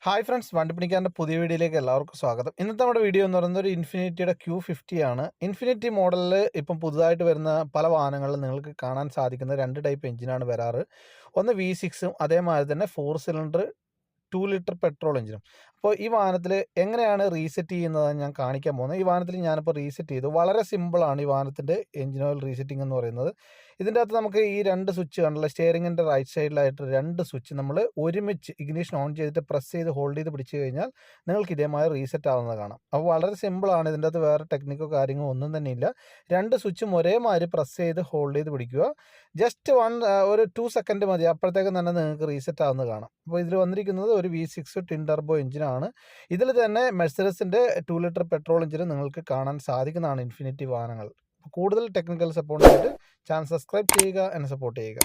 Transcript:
Hi friends, വണ്ടിപ്പണിക്കാരൻ്റെ പുതിയ വീഡിയോയിലേക്ക് എല്ലാവർക്കും സ്വാഗതം. ഇന്നത്തെ നമ്മുടെ വീഡിയോ എന്ന് പറയുന്നത് ഒരു ഇൻഫിനിറ്റിയുടെ Q50 ആണ്. ഇൻഫിനിറ്റി മോഡലിൽ ഇപ്പം പുതുതായിട്ട് വരുന്ന പല വാഹനങ്ങളിലും നിങ്ങൾക്ക് കാണാൻ സാധിക്കുന്ന രണ്ട് ടൈപ്പ് എഞ്ചിനാണ് വരാറ്. ഒന്ന് V6ഉം അതേമാതിരി തന്നെ 4 സിലിണ്ടർ 2 ലിറ്റർ പെട്രോൾ എഞ്ചിനും. അപ്പോൾ ഈ വാഹനത്തിൽ എങ്ങനെയാണ് റീസെറ്റ് ചെയ്യുന്നതെന്ന് ഞാൻ കാണിക്കാൻ പോകുന്നത്. ഈ വാഹനത്തിൽ ഞാനിപ്പോൾ റീസെറ്റ് ചെയ്തു. വളരെ സിമ്പിളാണ് ഈ വാഹനത്തിൻ്റെ എഞ്ചിൻ ഓയിൽ റീസെറ്റിംഗ് എന്ന് പറയുന്നത്. ഇതിൻ്റെ അകത്ത് നമുക്ക് ഈ രണ്ട് സ്വിച്ച് കണ്ടല്ലോ, സ്റ്റിയറിങ്ങിൻ്റെ റൈറ്റ് സൈഡിലായിട്ട് രണ്ട് സ്വിച്ച് നമ്മൾ ഒരുമിച്ച് ഇഗ്നിഷൻ ഓൺ ചെയ്തിട്ട് പ്രസ് ചെയ്ത് ഹോൾഡ് ചെയ്ത് പിടിച്ച് കഴിഞ്ഞാൽ നിങ്ങൾക്ക് ഇതേമാതിരി റീസെറ്റ് ആവുന്നത് കാണാം. അപ്പോൾ വളരെ സിമ്പിളാണ്. ഇതിൻ്റെ അകത്ത് വേറെ ടെക്നിക്കോ കാര്യങ്ങളോ ഒന്നും തന്നെ ഇല്ല. രണ്ട് സ്വിച്ചും ഒരേമാതിരി പ്രസ് ചെയ്ത് ഹോൾഡ് ചെയ്ത് പിടിക്കുക. ജസ്റ്റ് ഒരു 2 സെക്കൻഡ് മതി, അപ്പോഴത്തേക്കും തന്നെ നിങ്ങൾക്ക് റീസെറ്റ് ആവുന്നത് കാണാം. അപ്പോൾ ഇതിൽ വന്നിരിക്കുന്നത് ഒരു V6 ട്വിൻ ടർബോ എഞ്ചിനാണ്. ഇതിൽ തന്നെ മെഴ്സിഡസിൻ്റെ 2 ലിറ്റർ പെട്രോൾ എഞ്ചിന് നിങ്ങൾക്ക് കാണാൻ സാധിക്കുന്നതാണ് ഇൻഫിനിറ്റി വാഹനങ്ങൾ. കൂടുതൽ ടെക്നിക്കൽ സപ്പോർട്ടിനായിട്ട് ചാനൽ സബ്സ്ക്രൈബ് ചെയ്യുക, എന്നെ സപ്പോർട്ട് ചെയ്യുക.